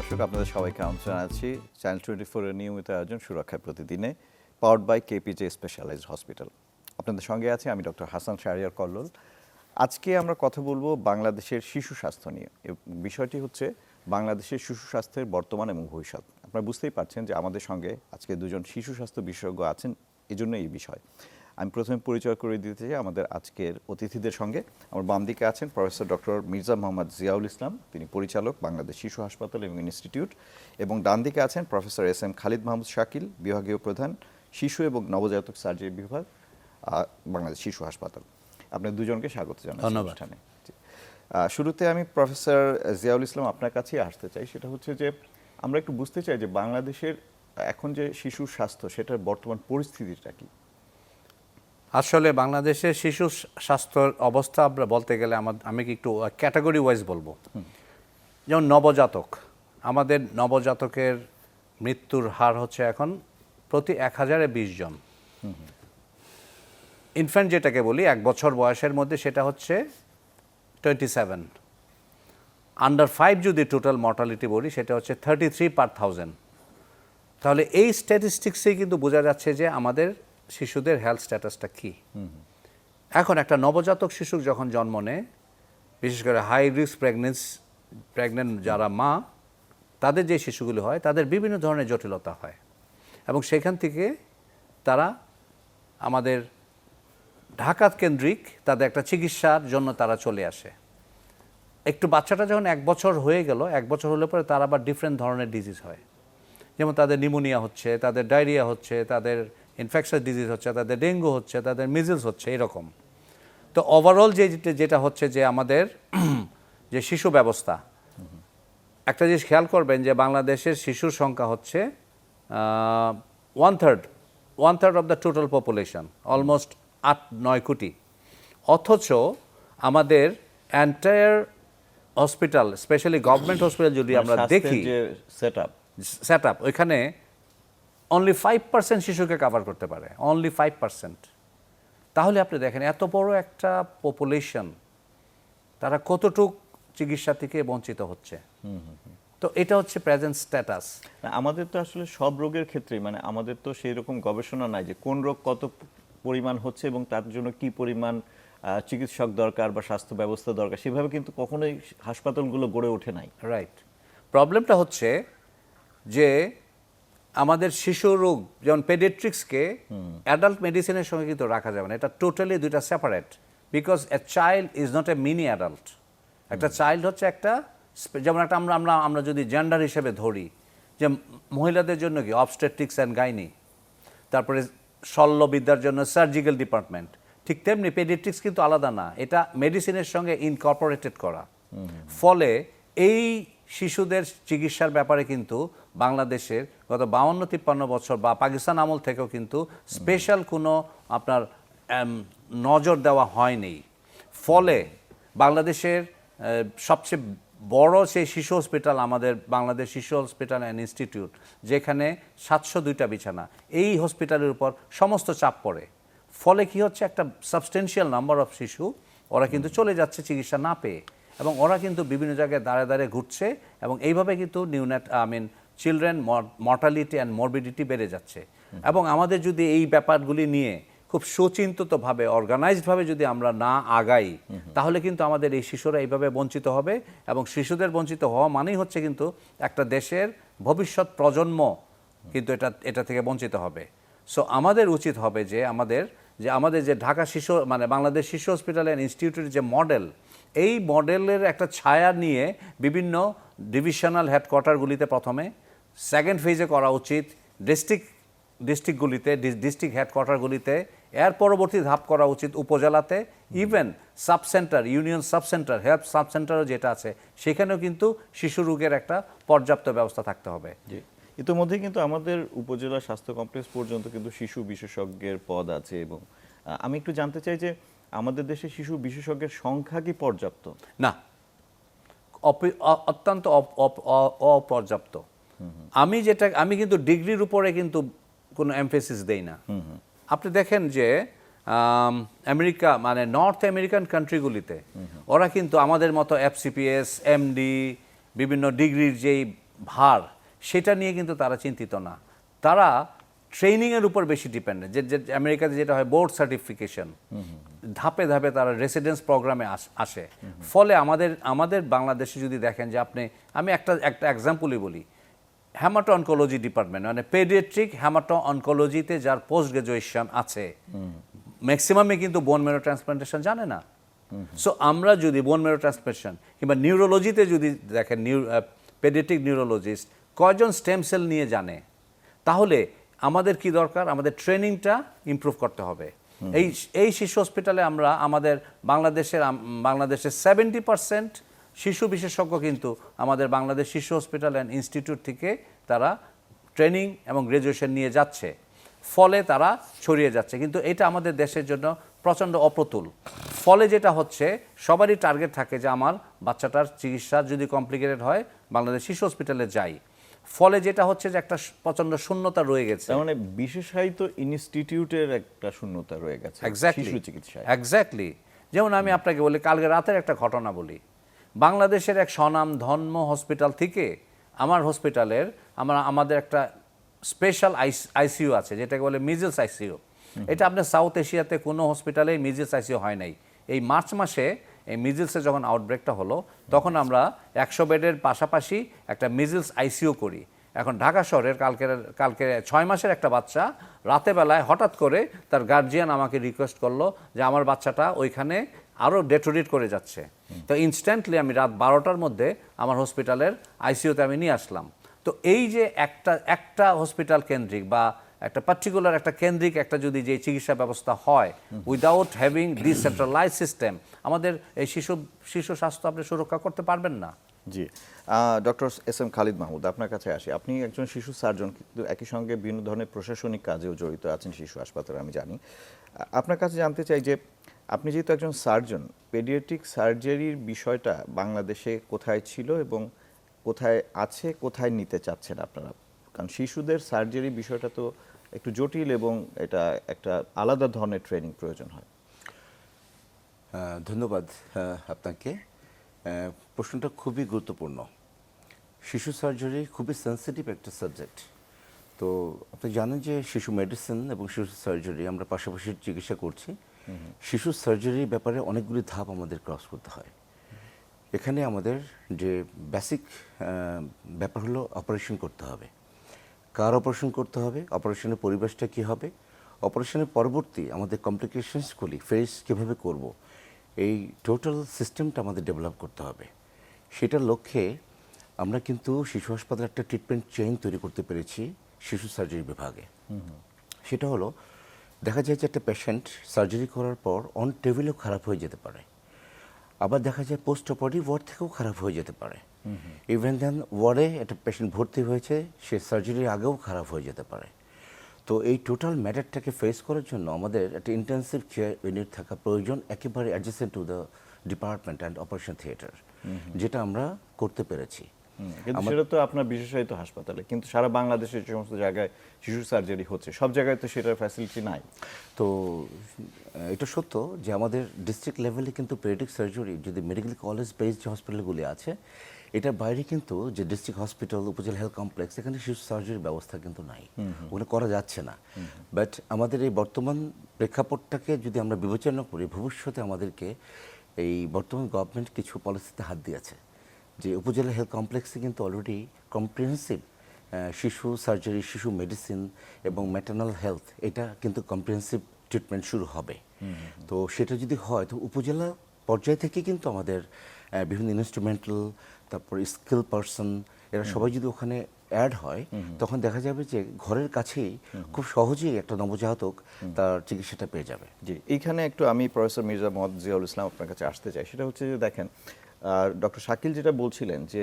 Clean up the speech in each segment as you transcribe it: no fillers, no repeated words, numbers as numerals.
দর্শক, আপনাদের সবাইকে আমন্ত্রণ জানাচ্ছি চ্যানেল 24 এর নিয়মিত আয়োজন সুরক্ষায় প্রতিদিনে, powered by KPJ specialized hospital. আপনাদের সঙ্গে আছি আমি ডক্টর হাসান শাহরিয়ার কল্লোল। আজকে আমরা কথা বলবো বাংলাদেশের শিশু স্বাস্থ্য নিয়ে। বিষয়টি হচ্ছে বাংলাদেশের শিশু স্বাস্থ্যের বর্তমান এবং ভবিষ্যৎ। আপনারা বুঝতেই পারছেন যে আমাদের সঙ্গে আজকে দুজন শিশু স্বাস্থ্য বিশেষজ্ঞ আছেন, এজন্য এই বিষয়। আমি প্রথমে পরিচয় করে দিতে চাই আমাদের আজকের অতিথিদের সঙ্গে। আমার বাম দিকে আছেন প্রফেসর ডক্টর মির্জা মোহাম্মদ জিয়াউল ইসলাম, তিনি পরিচালক বাংলাদেশ শিশু হাসপাতাল এবং ইনস্টিটিউট, এবং ডান দিকে আছেন professor S M Khalid Mahmud Shakil, বিভাগীয় প্রধান শিশু এবং নবজাতক সার্জারি বিভাগ, বাংলাদেশ শিশু হাসপাতাল। আপনাদের দুজনকে স্বাগত জানাই অনুষ্ঠানে। শুরুতে আমি প্রফেসর জিয়াউল ইসলাম আপনার কাছেই আসতে চাই। সেটা হচ্ছে যে আমরা একটু বুঝতে চাই যে বাংলাদেশের এখন যে শিশু স্বাস্থ্য, সেটার বর্তমান পরিস্থিতিটা কি? আসলে বাংলাদেশের শিশু স্বাস্থ্যের অবস্থা আমরা বলতে গেলে আমি একটু ক্যাটাগরি ওয়াইজ বলবো। যেমন নবজাতক, আমাদের নবজাতকের মৃত্যুর হার হচ্ছে এখন প্রতি 1000-এ 20 জন। ইনফ্যান্ট যেটাকে বলি 1 বছর বয়সের মধ্যে, সেটা হচ্ছে 27। আন্ডার 5 যদি টোটাল মর্টালিটি বলি, সেটা হচ্ছে 33 পার 1000। তাহলে এই স্ট্যাটিস্টিক্সেই কিন্তু বোঝা যাচ্ছে যে আমাদের শিশুদের হেলথ স্ট্যাটাসটা কী। এখন একটা নবজাতক শিশু যখন জন্ম নেয়, বিশেষ করে হাই রিস্ক প্রেগনেন্ট যারা মা, তাদের যে শিশুগুলো হয় তাদের বিভিন্ন ধরনের জটিলতা হয়, এবং সেখান থেকে তারা আমাদের ঢাকা কেন্দ্রিক তাদের একটা চিকিৎসার জন্য তারা চলে আসে। একটু বাচ্চাটা যখন 1 বছর হয়ে গেল, 1 বছর হলে পরে তার আবার ডিফারেন্ট ধরনের ডিজিজ হয়। যেমন তাদের নিউমোনিয়া হচ্ছে, তাদের ডায়রিয়া হচ্ছে, তাদের ইনফেকশাস ডিজিজ হচ্ছে, তাদের ডেঙ্গু হচ্ছে, তাদের মিজলস হচ্ছে, এরকম। তো ওভারঅল যেটা হচ্ছে যে আমাদের যে শিশু ব্যবস্থা, একটা জিনিস খেয়াল করবেন যে বাংলাদেশের শিশুর সংখ্যা হচ্ছে 1/3 of the total population, almost 8-9 কোটি। অথচ আমাদের entire hospital, specially government hospital যদি আমরা দেখি, সেট আপ ওইখানে অনলি 5% শিশুকে কাভার করতে পারে, অনলি 5%। তাহলে আপনি দেখেন এত বড় একটা পপুলেশন, তারা কতটুক চিকিৎসা থেকে বঞ্চিত হচ্ছে। তো এটা হচ্ছে প্রেজেন্ট স্ট্যাটাস। আমাদের তো আসলে সব রোগের ক্ষেত্রে, মানে আমাদের তো সেই রকম গবেষণা নাই যে কোন রোগ কত পরিমাণ হচ্ছে এবং তার জন্য কি পরিমাণ চিকিৎসক দরকার বা স্বাস্থ্য ব্যবস্থা দরকার, সেভাবে কিন্তু কখনোই হাসপাতালগুলো গড়ে ওঠে নাই। রাইট। প্রবলেমটা হচ্ছে যে আমাদের শিশু রোগ, যেমন পেডিয়াট্রিক্সকে অ্যাডাল্ট মেডিসিনের সঙ্গে কিন্তু রাখা যাবে না, এটা টোটালি দুইটা separate. Because a child is not a mini adult. একটা চাইল্ড হচ্ছে একটা, যেমন একটা আমরা যদি জেন্ডার হিসেবে ধরি, যে মহিলাদের জন্য কি অবস্টেট্রিক্স অ্যান্ড গাইনি, তারপরে শল্যবিদ্যার জন্য সার্জিক্যাল ডিপার্টমেন্ট, ঠিক তেমনি পেডিয়াট্রিক্স কিন্তু আলাদা না, এটা মেডিসিনের সঙ্গে ইনকর্পোরেটেড করা। ফলে এই শিশুদের চিকিৎসার ব্যাপারে কিন্তু বাংলাদেশের গত 52-53 বছর বা পাকিস্তান আমল থেকেও কিন্তু স্পেশাল কোনো আপনার নজর দেওয়া হয়নি। ফলে বাংলাদেশের সবচেয়ে বড় সেই শিশু হসপিটাল আমাদের বাংলাদেশ শিশু হসপিটাল অ্যান্ড ইনস্টিটিউট, যেখানে 702টা বিছানা, এই হসপিটালের উপর সমস্ত চাপ পড়ে। ফলে কি হচ্ছে, একটা সাবস্টেন্সিয়াল নাম্বার অফ শিশু ওরা কিন্তু চলে যাচ্ছে চিকিৎসা না পেয়ে, এবং ওরা কিন্তু বিভিন্ন জায়গায় দাঁড়ে দাঁড়িয়ে ঘুরছে, এবং এইভাবে কিন্তু চিলড্রেন মর্টালিটি অ্যান্ড মরবিডিটি বেড়ে যাচ্ছে। এবং আমাদের যদি এই ব্যাপারগুলি নিয়ে খুব সুচিন্তিতভাবে, অর্গানাইজডভাবে যদি আমরা না আগাই, তাহলে কিন্তু আমাদের এই শিশুরা এইভাবে বঞ্চিত হবে, এবং শিশুদের বঞ্চিত হওয়া মানেই হচ্ছে কিন্তু একটা দেশের ভবিষ্যৎ প্রজন্ম কিন্তু এটা থেকে বঞ্চিত হবে। সো আমাদের উচিত হবে যে আমাদের যে ঢাকা শিশু বাংলাদেশ শিশু হসপিটাল অ্যান্ড ইনস্টিটিউটের যে মডেল, এই মডেলের একটা ছায়া নিয়ে বিভিন্ন ডিভিশনাল হেডকোয়ার্টারগুলিতে প্রথমে, সেকেন্ড ফেজে করা উচিত ডিস্ট্রিক্টগুলিতে, ডিস্ট্রিক্ট হেডকোয়ার্টারগুলিতে, এর পরবর্তী ধাপ করা উচিত উপজেলাতে, even subcentre, union subcentre, health সাবসেন্টারও যেটা আছে, সেখানেও কিন্তু শিশু রোগের একটা পর্যাপ্ত ব্যবস্থা থাকতে হবে। ইতিমধ্যে কিন্তু আমাদের উপজেলা স্বাস্থ্য কমপ্লেক্স পর্যন্ত কিন্তু শিশু বিশেষজ্ঞের পদ আছে, এবং আমি একটু জানতে চাই যে আমাদের দেশে শিশু বিশেষজ্ঞের সংখ্যা কি পর্যাপ্ত? না, অত্যন্ত অপর্যাপ্ত। আমি কিন্তু ডিগ্রির উপরে কিন্তু কোনো এমফেসিস দেই না। আপনি দেখেন যে আমেরিকা, নর্থ আমেরিকান কান্ট্রিগুলিতে ওরা কিন্তু আমাদের মতো এফসিপিএস, এমডি, বিভিন্ন ডিগ্রির যেই ভার সেটা নিয়ে কিন্তু তারা চিন্তিত না, তারা ট্রেনিংয়ের উপর বেশি ডিপেন্ডেন্ট। যে আমেরিকাতে যেটা হয় বোর্ড সার্টিফিকেশন, ধাপে ধাপে তারা রেসিডেন্স প্রোগ্রামে আসে। ফলে আমাদের বাংলাদেশে যদি দেখেন যে আমি একটা এক্সাম্পলই বলি, হ্যামাটো অনকোলজি ডিপার্টমেন্ট মানে পেডিয়াট্রিক হ্যামাটো অনকোলজিতে যার পোস্ট গ্রাজুয়েশন আছে, ম্যাক্সিমামে কিন্তু বোন ম্যারো ট্রান্সপ্লান্টেশন জানে না। সো আমরা যদি বোন ম্যারো ট্রান্সপ্লান্টেশন কিংবা নিউরোলজিতে যদি দেখেন, পেডিয়াট্রিক নিউরোলজিস্ট কয়জন স্টেম সেল নিয়ে জানে, তাহলে আমাদের কি দরকার, আমাদের ট্রেনিংটা ইমপ্রুভ করতে হবে। এই শিশু হসপিটালে আমরা আমাদের বাংলাদেশের 70% শিশু বিশেষজ্ঞ কিন্তু আমাদের বাংলাদেশ শিশু হসপিটাল অ্যান্ড ইনস্টিটিউট থেকে তারা ট্রেনিং এবং গ্র্যাজুয়েশন নিয়ে যাচ্ছে, ফলে তারা ছড়িয়ে যাচ্ছে। কিন্তু এটা আমাদের দেশের জন্য প্রচণ্ড অপ্রতুল। ফলে যেটা হচ্ছে, সবারই টার্গেট থাকে যে আমার বাচ্চাটার চিকিৎসা যদি কমপ্লিকেটেড হয় বাংলাদেশ শিশু হসপিটালে যাই। ফলে যেটা হচ্ছে যে একটা প্রচণ্ড শূন্যতা রয়ে গেছে। তার মানে বিশেষায়িত ইনস্টিটিউটের একটা শূন্যতা রয়ে গেছে শিশু চিকিৎসায়। এক্স্যাক্টলি। যেমন আমি আপনাকে বলি, কালকে রাতের একটা ঘটনা বলি। বাংলাদেশের এক স্বনামধন্য হসপিটাল থেকে আমার হসপিটালের আমাদের একটা স্পেশাল আইসিইউ আছে, যেটাকে বলে মিজেলস আইসিইউ। এটা আপনার সাউথ এশিয়াতে কোনো হসপিটালে মিজেলস আইসিইউ হয় নাই। এই মার্চ মাসে এই মিজেলসের যখন আউটব্রেকটা হলো, তখন আমরা 100 বেডের পাশাপাশি একটা মিজেলস আইসিইউ করি। এখন ঢাকা শহরের কালকে 6 মাসের একটা বাচ্চা রাতেবেলায় হঠাৎ করে তার গার্জিয়ান আমাকে রিকোয়েস্ট করলো যে আমার বাচ্চাটা ওইখানে আরও ডেটোরিয়েট করে যাচ্ছে। তো ইনস্ট্যান্টলি আমি রাত 12টার মধ্যে আমার হসপিটালের আইসিইউতে আমি নিয়ে আসলাম। তো এই যে একটা হসপিটাল কেন্দ্রিক বা একটা পার্টিকুলার একটা কেন্দ্রিক একটা যদি যে চিকিৎসা ব্যবস্থা হয় উইদাউট হ্যাভিং ডিসেন্ট্রালাইজ সিস্টেম, আমাদের এই শিশু স্বাস্থ্য আপনি সুরক্ষা করতে পারবেন না। জি, doctor S M Khalid Mahmud, আপনার কাছে আসি। আপনি একজন শিশু সার্জন, কিন্তু একই সঙ্গে বিভিন্ন ধরনের প্রশাসনিক কাজেও জড়িত আছেন শিশু হাসপাতালে, আমি জানি। আপনার কাছে জানতে চাই যে আপনি যেহেতু একজন সার্জন, পেডিয়াট্রিক সার্জারির বিষয়টা বাংলাদেশে কোথায় ছিল এবং কোথায় আছে, কোথায় নিতে চাচ্ছেন আপনারা? কারণ শিশুদের সার্জারি বিষয়টা তো একটু জটিল এবং এটা একটা আলাদা ধরনের ট্রেনিং প্রয়োজন হয়। ধন্যবাদ আপনাকে। প্রশ্নটা খুবই গুরুত্বপূর্ণ। শিশু সার্জারি খুবই সেন্সিটিভ একটা সাবজেক্ট। তো আপনি জানেন যে শিশু মেডিসিন এবং শিশু সার্জারি আমরা পাশাপাশি চিকিৎসা করছি। শিশু সার্জারির ব্যাপারে অনেকগুলি ধাপ আমাদের ক্রস করতে হয়। এখানে আমাদের যে বেসিক ব্যাপার হলো অপারেশন করতে হবে। কার অপারেশন করতে হবে, অপারেশনের পরিবেশটা কী হবে, অপারেশনের পরবর্তী আমাদের কমপ্লিকেশনসগুলি ফেস কীভাবে করব, এই টোটাল সিস্টেমটা আমাদের ডেভেলপ করতে হবে। সেটার লক্ষ্যে আমরা কিন্তু শিশু হাসপাতালে একটা ট্রিটমেন্ট চেইন তৈরি করতে পেরেছি শিশু সার্জারি বিভাগে। সেটা হলো, দেখা যায় যে একটা পেশেন্ট সার্জারি করার পর অন টেবিলেও খারাপ হয়ে যেতে পারে, আবার দেখা যায় পোস্ট অপারেটিভ ওয়ার্ড থেকেও খারাপ হয়ে যেতে পারে। ইভেন দেন ওয়ার্ডে একটা পেশেন্ট ভর্তি হয়েছে, সে সার্জারির আগেও খারাপ হয়ে যেতে পারে। তো এই টোটাল ম্যাটারটাকে ফেস করার জন্য আমাদের একটা ইন্টেন্সিভ কেয়ার ইউনিট থাকা প্রয়োজন, একেবারে adjacent to the department and operation theatre, যেটা আমরা করতে পেরেছি। কিন্তু সেটা তো আপনার বিশেষায়িত হাসপাতালে, কিন্তু সারা বাংলাদেশে যে সমস্ত জায়গায় শিশু সার্জারি হচ্ছে সব জায়গায় তো সেটার ফ্যাসিলিটি নাই। তো এটা সত্য যে আমাদের ডিস্ট্রিক্ট লেভেলে কিন্তু পেডিয়াট্রিক সার্জারি যদি মেডিকেল কলেজ বেসড যে হসপিটালগুলি আছে, এটার বাইরে কিন্তু যে ডিস্ট্রিক্ট হসপিটাল, উপজেলা হেলথ কমপ্লেক্স, এখানে শিশু সার্জারির ব্যবস্থা কিন্তু নাই, ওখানে করা যাচ্ছে না। বাট আমাদের এই বর্তমান প্রেক্ষাপটটাকে যদি আমরা বিবেচনা করি, ভবিষ্যতে আমাদেরকে এই বর্তমান গভর্নমেন্ট কিছু পলিসিতে হাত দিয়েছে যে উপজেলা হেলথ কমপ্লেক্সে কিন্তু অলরেডি কম্প্রিহেন্সিভ শিশু সার্জারি, শিশু মেডিসিন এবং ম্যাটার্নাল হেলথ, এটা কিন্তু কম্প্রিহেন্সিভ ট্রিটমেন্ট শুরু হবে। তো সেটা যদি হয়, তো উপজেলা পর্যায় থেকে কিন্তু আমাদের বিভিন্ন ইনস্ট্রুমেন্টাল, তারপর স্কিল পারসন, এরা সবাই যদি ওখানে অ্যাড হয়, তখন দেখা যাবে যে ঘরের কাছেই খুব সহজেই একটা নবজাতক তার চিকিৎসাটা পেয়ে যাবে। জি, এইখানে একটু আমি প্রফেসর মির্জা মোহাম্মদ জিয়াউল ইসলাম আপনার কাছে আসতে চাই। সেটা হচ্ছে যে দেখেন, ডক্টর শাকিল যেটা বলছিলেন যে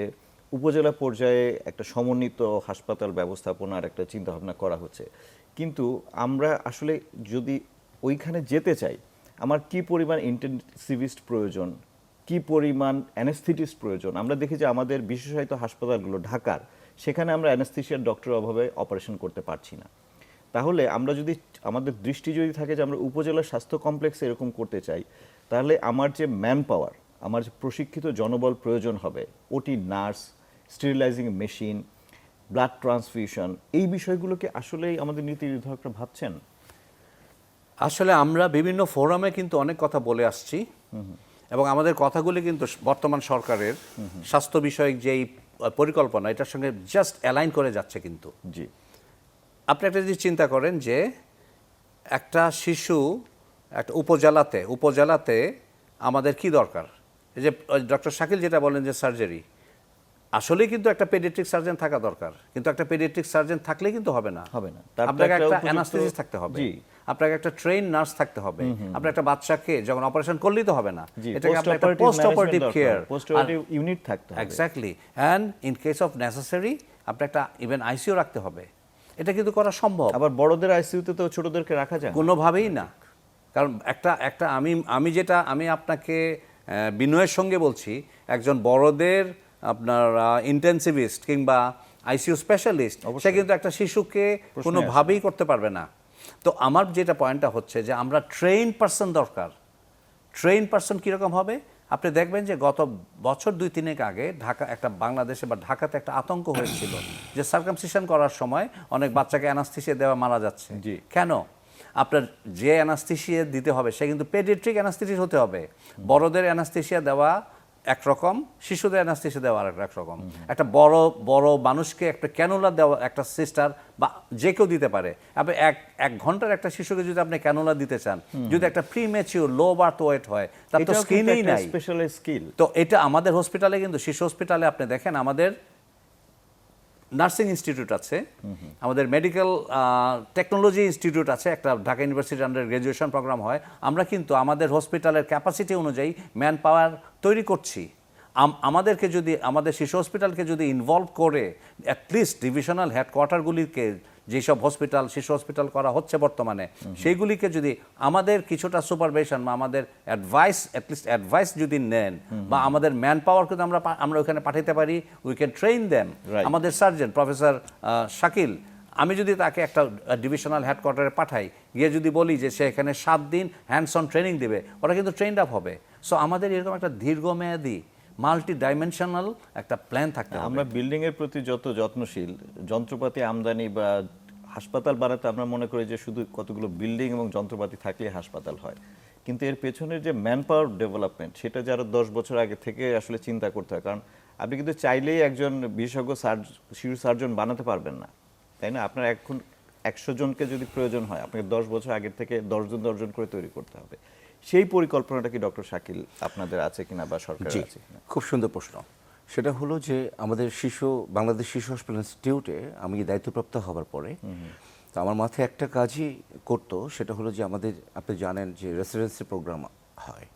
উপজেলা পর্যায়ে একটা সমন্বিত হাসপাতাল ব্যবস্থাপনার একটা চিন্তাভাবনা করা হচ্ছে, কিন্তু আমরা আসলে যদি ওইখানে যেতে চাই, আমার কি পরিমাণ ইন্টেনসিভিস্ট প্রয়োজন, কি পরিমাণ অ্যানেস্থেটিস্ট প্রয়োজন। আমরা দেখি যে আমাদের বিশেষায়িত হাসপাতালগুলো ঢাকার, সেখানে আমরা অ্যানেস্থেশিয়ার ডক্টর অভাবে অপারেশন করতে পারছি না। তাহলে আমরা যদি, আমাদের দৃষ্টি যদি থাকে যে আমরা উপজেলা স্বাস্থ্য কমপ্লেক্সে এরকম করতে চাই, তাহলে আমার যে ম্যান পাওয়ার, আমার যে প্রশিক্ষিত জনবল প্রয়োজন হবে, ওটি nurse sterilising machine, blood transfusion, এই বিষয়গুলোকে আসলেই আমাদের নীতি নির্ধারকরা ভাবছেন? আসলে আমরা বিভিন্ন ফোরামে কিন্তু অনেক কথা বলে আসছি এবং আমাদের কথাগুলি কিন্তু বর্তমান সরকারের স্বাস্থ্য বিষয়ক যেই পরিকল্পনা এটার সঙ্গে জাস্ট অ্যালাইন করে যাচ্ছে। কিন্তু জি, আপনি একটা যদি চিন্তা করেন যে একটা শিশু একটা উপজেলাতে আমাদের কি দরকার, এই যে ডক্টর শাকিল যেটা বলেন যে সার্জারি, আসলেই কিন্তু একটা পেডিয়াট্রিক সার্জন থাকা দরকার, কিন্তু একটা পেডিয়াট্রিক সার্জন থাকলেই কিন্তু হবে না। আপনাকে একটা অ্যানাস্থেসিস্ট থাকতে হবে, আপনাকে একটা ট্রেন নার্স থাকতে হবে, আপনার একটা বাচ্চাকে যখন অপারেশন করলেই তো হবে না, এটাকে আপনার একটা post operative care, post operative unit থাকতে হবে। Exactly, and in case of necessary আপনি একটা ইভেন আইসিইউ রাখতে হবে। এটা কিন্তু করা সম্ভব। আবার বড়দের আইসিইউতে তো ছোটদেরকে রাখা যায় না। কোনোভাবেই না। কারণ একটা আমি আপনাকে বিনয়ের সঙ্গে বলছি, একজন বড়দের আপনার ইন্টেন্সিভিস্ট কিংবা আইসিইউ স্পেশালিস্ট সে কিন্তু একটা শিশুকে কোনোভাবেই করতে পারবে না। তো আমার যেটা পয়েন্টটা হচ্ছে যে আমরা ট্রেন পারসন দরকার। ট্রেন পারসন কীরকম হবে? আপনি দেখবেন যে গত বছর 2-3 আগে বাংলাদেশে বা ঢাকাতে একটা আতঙ্ক হয়েছিল যে সার্কামসিশন করার সময় অনেক বাচ্চাকে অ্যানাস্থেসিয়া দেওয়া মারা যাচ্ছে। কেন? আপনার যে অ্যানাস্থেসিয়া দিতে হবে সে কিন্তু পেডিয়াট্রিক অ্যানাস্থেসিস্ট হতে হবে। বড়দের অ্যানাস্থেসিয়া দেওয়া একরকম, শিশুদের অ্যানাস্থেসিয়া দেওয়া একরকম। একটা বড় মানুষকে একটা ক্যানুলা দেওয়া একটা সিস্টার বা যে কেউ দিতে পারে। আপনি এক ঘন্টার একটা শিশুকে যদি আপনি ক্যানুলা দিতে চান, যদি একটা প্রিম্যাচিউর লো বার্থ ওয়েট হয়, তার তো স্কিনই নাই, স্পেশালাইজড স্কিল। তো এটা আমাদের হসপিটালে কিন্তু শিশু হসপিটালে আপনি দেখেন আমাদের নার্সিং ইনস্টিটিউট আছে, আমাদের মেডিকেল টেকনোলজি ইনস্টিটিউট আছে, একটা Dhaka university under graduation programme হয়। আমরা কিন্তু আমাদের হসপিটালের ক্যাপাসিটি অনুযায়ী ম্যান পাওয়ার তৈরি করছি। আমাদের শিশু হসপিটালকে যদি ইনভলভ করে অ্যাটলিস্ট ডিভিশনাল হেডকোয়ার্টারগুলিকে, যেসব শিশু হসপিটাল করা হচ্ছে বর্তমানে, সেইগুলিকে যদি আমাদের কিছুটা সুপারভিশন বা আমাদের অ্যাডভাইস যদি নেন, বা আমাদের ম্যান পাওয়ারকে আমরা ওখানে পাঠাতে পারি, উই ক্যান ট্রেন দেম। আমাদের সার্জন প্রফেসর শাকিল, আমি যদি তাকে একটা ডিভিশনাল হেডকোয়ার্টারে পাঠাই, গিয়ে যদি বলি যে সে এখানে 7 দিন হ্যান্ডস অন ট্রেনিং দেবে, ওরা কিন্তু ট্রেন্ড আপ হবে। সো আমাদের এরকম একটা দীর্ঘমেয়াদী মাল্টি ডাইমেনশনাল একটা প্ল্যান থাকতে হবে। আমরা বিল্ডিং এর প্রতি যত যত্নশীল, যন্ত্রপাতি আমদানি বা হাসপাতাল বানাতে আমরা মনে করি যে শুধু কতগুলো বিল্ডিং এবং যন্ত্রপাতি থাকলেই হাসপাতাল হয়, কিন্তু এর পেছনের যে ম্যান পাওয়ার ডেভেলপমেন্ট, সেটা যে আরো 10 বছর আগে থেকে আসলে চিন্তা করতে হয়। কারণ আপনি কিন্তু চাইলেই একজন বিশেষজ্ঞ শিশু সার্জন বানাতে পারবেন না, তাই না? আপনার এখন 100 জনকে যদি প্রয়োজন হয়, আপনাকে 10 বছর আগের থেকে 10 জন করে তৈরি করতে হবে। সেই পরিকল্পনাটা কি ডক্টর শাকিল আপনাদের আছে কিনা বা সরকারের আছে কিনা? খুব সুন্দর প্রশ্ন। সেটা হলো যে আমাদের বাংলাদেশ শিশু হসপিটাল ইনস্টিটিউটে আমি দায়িত্বপ্রাপ্ত হওয়ার পরে তো আমার মাথায় একটা কাজই করতো, সেটা হলো যে আপনি জানেন যে রেসিডেন্সি প্রোগ্রাম হয়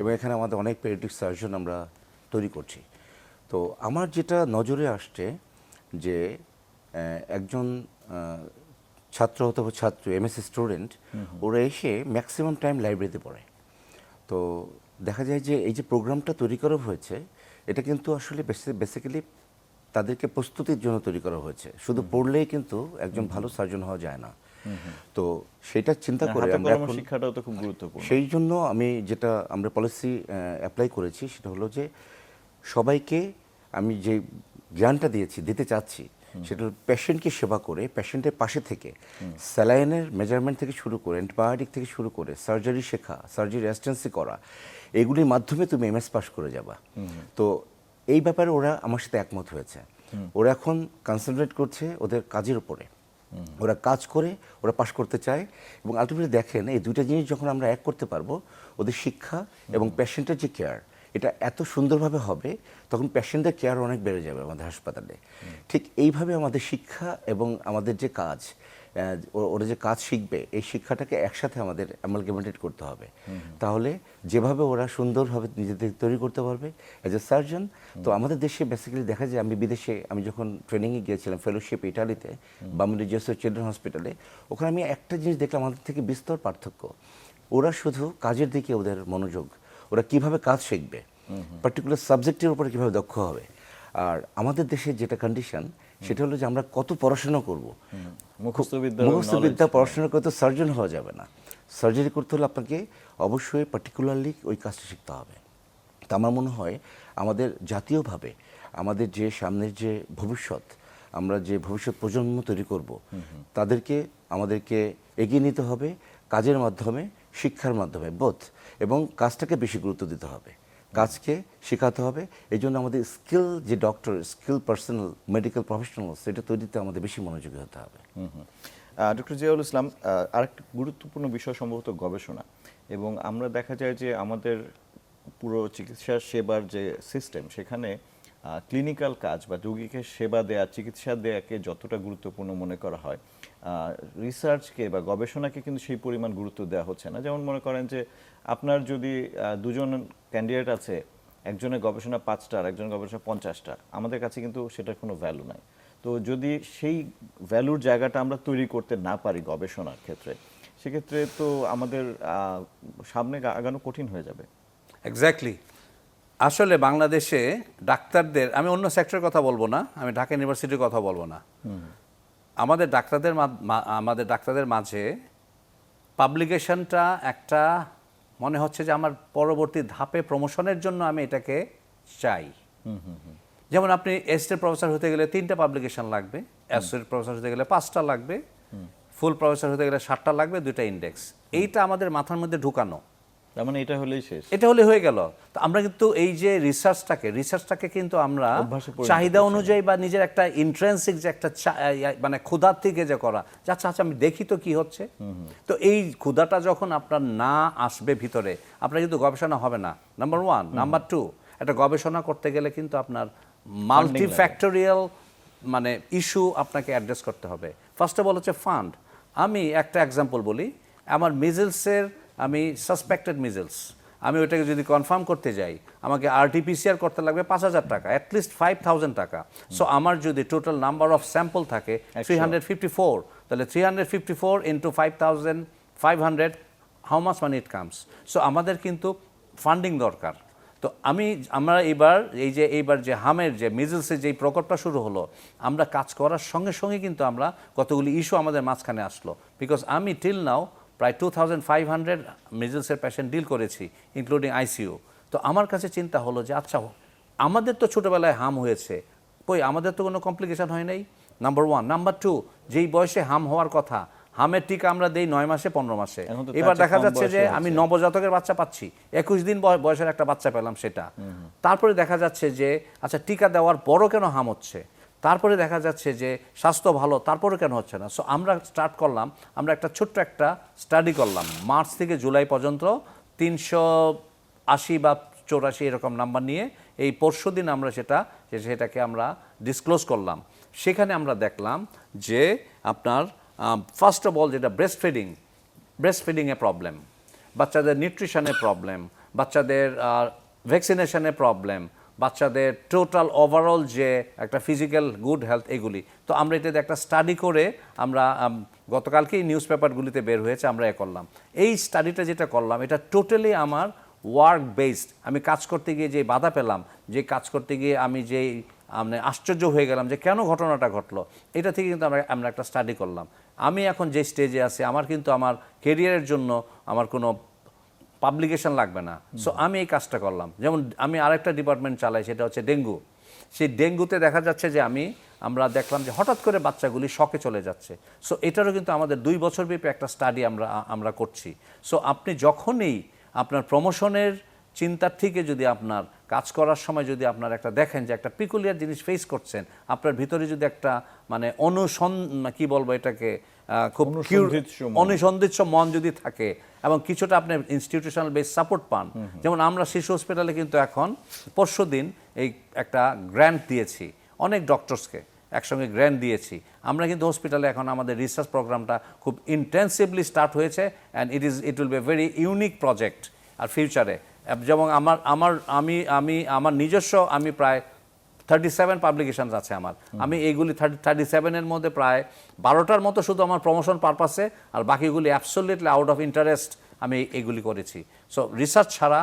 এবং এখানে আমাদের অনেক পেডিয়াট্রিক সার্জন আমরা তৈরি করছি। তো আমার যেটা নজরে আসছে যে একজন ছাত্র অথবা ছাত্রী, এমএসসি স্টুডেন্ট, ওরা এসে ম্যাক্সিমাম টাইম লাইব্রেরিতে পড়ে। তো দেখা যায় যে এই যে প্রোগ্রামটা তৈরি করা হয়েছে, এটা কিন্তু আসলে বেসিক্যালি তাদেরকে প্রস্তুতির জন্য তৈরি করা হয়েছে। শুধু পড়লেই কিন্তু একজন ভালো সার্জন হওয়া যায় না। তো সেটা চিন্তা করে আমরা এখন শিক্ষাটাও তো খুব গুরুত্বপূর্ণ। সেই জন্য আমরা পলিসি অ্যাপ্লাই করেছি, সেটা হলো যে সবাইকে আমি যে জ্ঞানটা দিতে চাচ্ছি, সেটা পেশেন্টকে সেবা করে, পেশেন্টের পাশে থেকে স্যালাইনের মেজারমেন্ট থেকে শুরু করে, অ্যান্টিবায়োটিক থেকে শুরু করে সার্জারি শেখা, সার্জারি রেসিডেন্সি করা, এগুলির মাধ্যমে তুমি এমএস পাস করে যাবা। তো এই ব্যাপারে ওরা আমার সাথে একমত হয়েছে। ওরা এখন কনসেন্ট্রেট করছে ওদের কাজের উপরে, ওরা কাজ করে ওরা পাশ করতে চায়। এবং আলটিমেটলি দেখেন, এই দুইটা জিনিস যখন আমরা এক করতে পারবো, ওদের শিক্ষা এবং পেশেন্টের যে কেয়ার, এটা এত সুন্দরভাবে হবে, তখন পেশেন্টের কেয়ার অনেক বেড়ে যাবে আমাদের হাসপাতালে। ঠিক এইভাবে আমাদের শিক্ষা এবং আমাদের যে কাজ, ওরা যে কাজ শিখবে, এই শিক্ষাটাকে একসাথে আমাদের অ্যামালগেমেটেড করতে হবে। তাহলে যেভাবে ওরা সুন্দরভাবে নিজেদের তৈরি করতে পারবে অ্যাজ এ সার্জন। তো আমাদের দেশে বেসিক্যালি দেখা যায়, আমি যখন ট্রেনিংয়ে গিয়েছিলাম ফেলোশিপ ইটালিতে, বামুন্ডি জেসুস চিলড্রেন হসপিটালে, ওখানে আমি একটা জিনিস দেখলাম, আমাদের থেকে বিস্তর পার্থক্য। ওরা শুধু কাজের দিকে ওদের মনোযোগ, ওরা কিভাবে কাজ শিখবে, পার্টিকুলার সাবজেক্টের উপরে কিভাবে দক্ষ হবে। আর আমাদের দেশে যেটা কন্ডিশন, সেটা হলো যে আমরা কত পড়াশোনা করব, মুখস্থবিদ্যা পড়াশোনা করে তো সার্জন হওয়া যাবে না। সার্জারি করতে হলে আপনাকে অবশ্যই পার্টিকুলারলি ওই কাজটা শিখতে হবে। তা আমার মনে হয় আমাদের জাতীয়ভাবে আমাদের যে সামনের যে ভবিষ্যৎ, আমরা যে ভবিষ্যৎ প্রজন্ম তৈরি করব, তাদেরকে আমাদেরকে এগিয়ে নিতে হবে কাজের মাধ্যমে, শিক্ষার মাধ্যমে বোথ, এবং কাজটাকে বেশি গুরুত্ব দিতে হবে, কাজকে শেখাতে হবে। এই জন্য আমাদের স্কিল যে doctor, skill personal, medical professional, সেটা তৈরিতে আমাদের বেশি মনোযোগী হতে হবে। ডক্টর জিয়াউল ইসলাম, আরেকটি গুরুত্বপূর্ণ বিষয় সম্ভবত গবেষণা, এবং আমরা দেখা যায় যে আমাদের পুরো চিকিৎসা সেবার যে সিস্টেম, সেখানে ক্লিনিক্যাল কাজ বা রোগীকে সেবা দেয়া, চিকিৎসা দেয়াকে যতটা গুরুত্বপূর্ণ মনে করা হয়, রিসার্চকে বা গবেষণাকে কিন্তু সেই পরিমাণ গুরুত্ব দেওয়া হচ্ছে না। যেমন মনে করেন যে আপনার যদি দুজন ক্যান্ডিডেট আছে, একজনের গবেষণা 5টা আর একজনের গবেষণা 50টা, আমাদের কাছে কিন্তু সেটার কোনো ভ্যালু নাই। তো যদি সেই ভ্যালুর জায়গাটা আমরা তৈরি করতে না পারি গবেষণার ক্ষেত্রে, সেক্ষেত্রে তো আমাদের সামনে আগানো কঠিন হয়ে যাবে। এক্স্যাক্টলি। আসলে বাংলাদেশে ডাক্তারদের, আমি অন্য সেক্টরের কথা বলবো না, আমি ঢাকা ইউনিভার্সিটির কথা বলবো না, আমাদের ডাক্তারদের মাঝে পাবলিকেশনটা একটা মনে হচ্ছে যে আমার পরবর্তী ধাপে প্রমোশনের জন্য আমি এটাকে চাই। যেমন আপনি এসটের প্রফেসর হতে গেলে 3টা পাবলিকেশন লাগবে, অ্যাসোসিয়েট প্রফেসর হতে গেলে 5টা লাগবে, ফুল প্রফেসর হতে গেলে 7টা লাগবে, 2টা ইন্ডেক্স। এইটা আমাদের মাথার মধ্যে ঢুকানো, তার মানে এটা হলেই শেষ, এটা হলে হয়ে গেল। তো আমরা কিন্তু এই যে রিসার্চটাকে কিন্তু আমরা চাহিদা অনুযায়ী বা নিজের একটা ইন্ট্রেন্সিক যে একটা মানে ক্ষুধার থেকে যে করা, আচ্ছা আচ্ছা আমি দেখি তো কি হচ্ছে। তো এই ক্ষুধাটা যখন আপনার না আসবে ভিতরে, আপনার কিন্তু গবেষণা হবে না, নাম্বার 1। নাম্বার 2, একটা গবেষণা করতে গেলে কিন্তু আপনার মাল্টিফ্যাক্টোরিয়াল মানে ইস্যু আপনাকে অ্যাড্রেস করতে হবে। ফার্স্ট অফ অল হচ্ছে ফান্ড। আমি একটা এক্সাম্পল বলি, আমার মিজলসের, আমি সাসপেক্টেড মিজলস, আমি ওইটাকে যদি কনফার্ম করতে যাই, আমাকে RT-PCR করতে লাগবে 5,000 টাকা, অ্যাটলিস্ট 5,000 টাকা। সো আমার যদি টোটাল নাম্বার অফ স্যাম্পল থাকে 354, তাহলে 354 into 5,500, how much money it comes. So আমাদের কিন্তু ফান্ডিং দরকার। তো আমরা এইবার যে হামের যে মিজলসের যেই প্রকোপটা শুরু হলো, আমরা কাজ করার সঙ্গে সঙ্গে কিন্তু আমরা কতগুলি ইস্যু আমাদের মাঝখানে আসলো। বিকজ আমি টিল নাও প্রায় 2,500 মিজলসের পেশেন্ট ডিল করেছি, ইনক্লুডিং ICU। তো আমার কাছে চিন্তা হলো যে আচ্ছা, আমাদের তো ছোটোবেলায় হাম হয়েছে, কই আমাদের তো কোনো কমপ্লিকেশন হয় নাই, নাম্বার 1। নাম্বার 2, যেই বয়সে হাম হওয়ার কথা, হামের টিকা আমরা দেই 9 মাসে 15 মাসে। এবার দেখা যাচ্ছে যে আমি নবজাতকের বাচ্চা পাচ্ছি, 21 দিন বয়সের একটা বাচ্চা পেলাম সেটা। তারপরে দেখা যাচ্ছে যে আচ্ছা টিকা দেওয়ার পরও কেন হাম হচ্ছে, তারপরে দেখা যাচ্ছে যে স্বাস্থ্য ভালো, তারপরে কেন হচ্ছে না। সো আমরা স্টার্ট করলাম, আমরা একটা ছোট্ট একটা স্টাডি করলাম, মার্চ থেকে জুলাই পর্যন্ত 380 বা 84 এরকম নাম্বার নিয়ে। এই পরশুদিন আমরা সেটাকে আমরা ডিসক্লোজ করলাম। সেখানে আমরা দেখলাম যে আপনার ফার্স্ট অফ অল যেটা ব্রেস্ট ফিডিংয়ে প্রবলেম, বাচ্চাদের নিউট্রিশনে প্রবলেম, বাচ্চাদের ভ্যাকসিনেশনে প্রবলেম, বাচ্চাদের টোটাল ওভারঅল যে একটা ফিজিক্যাল গুড হেলথ, এগুলি। তো আমরা এটাতে একটা স্টাডি করে আমরা গতকালকেই নিউজ পেপারগুলিতে বের হয়েছে, আমরা করলাম। এই স্টাডিটা যেটা করলাম, এটা টোটালি আমার ওয়ার্ক বেসড। আমি কাজ করতে গিয়ে যে বাধা পেলাম, যে কাজ করতে গিয়ে আমি যেই মানে আশ্চর্য হয়ে গেলাম যে কেন ঘটনাটা ঘটলো, এটা থেকে কিন্তু আমরা একটা স্টাডি করলাম। আমি এখন যে স্টেজে আছি, আমার কিন্তু আমার কেরিয়ারের জন্য আমার কোনো পাবলিকেশন লাগবে না। সো আমি এই কাজটা করলাম। যেমন আমি আরেকটা ডিপার্টমেন্ট চালাই, সেটা হচ্ছে ডেঙ্গু। সেই ডেঙ্গুতে দেখা যাচ্ছে যে আমরা দেখলাম যে হঠাৎ করে বাচ্চাগুলি শকে চলে যাচ্ছে। সো এটারও কিন্তু আমাদের 2 বছর ব্যাপী একটা স্টাডি আমরা করছি। সো আপনি যখনই আপনার প্রমোশনের চিন্তার থেকে যদি আপনার কাজ করার সময় যদি আপনার একটা দেখেন যে একটা পিকুলিয়ার জিনিস ফেস করছেন, আপনার ভিতরে যদি একটা মানে কি বলবো এটাকে, খুব অনুসন্ধিৎস মন যদি থাকে এবং কিছুটা আপনি ইনস্টিটিউশনাল বেস সাপোর্ট পান। যেমন আমরা শিশু হসপিটালে কিন্তু এখন পরশুদিন এই একটা গ্র্যান্ট দিয়েছি, অনেক ডক্টরসকে একসঙ্গে গ্র্যান্ট দিয়েছি। আমরা কিন্তু হসপিটালে এখন আমাদের রিসার্চ প্রোগ্রামটা খুব ইন্টেন্সিভলি স্টার্ট হয়েছে, and it will be a very unique project. আর ফিউচারে যেমন আমার নিজস্ব প্রায় 37 পাবলিকেশনস আছে আমার। আমি এইগুলি 37-এর মধ্যে প্রায় 12টার মতো শুধু আমার প্রমোশন পারপাসে, আর বাকিগুলি অ্যাবসলিউটলি আউট অফ ইন্টারেস্ট আমি এইগুলি করেছি। সো রিসার্চ ছাড়া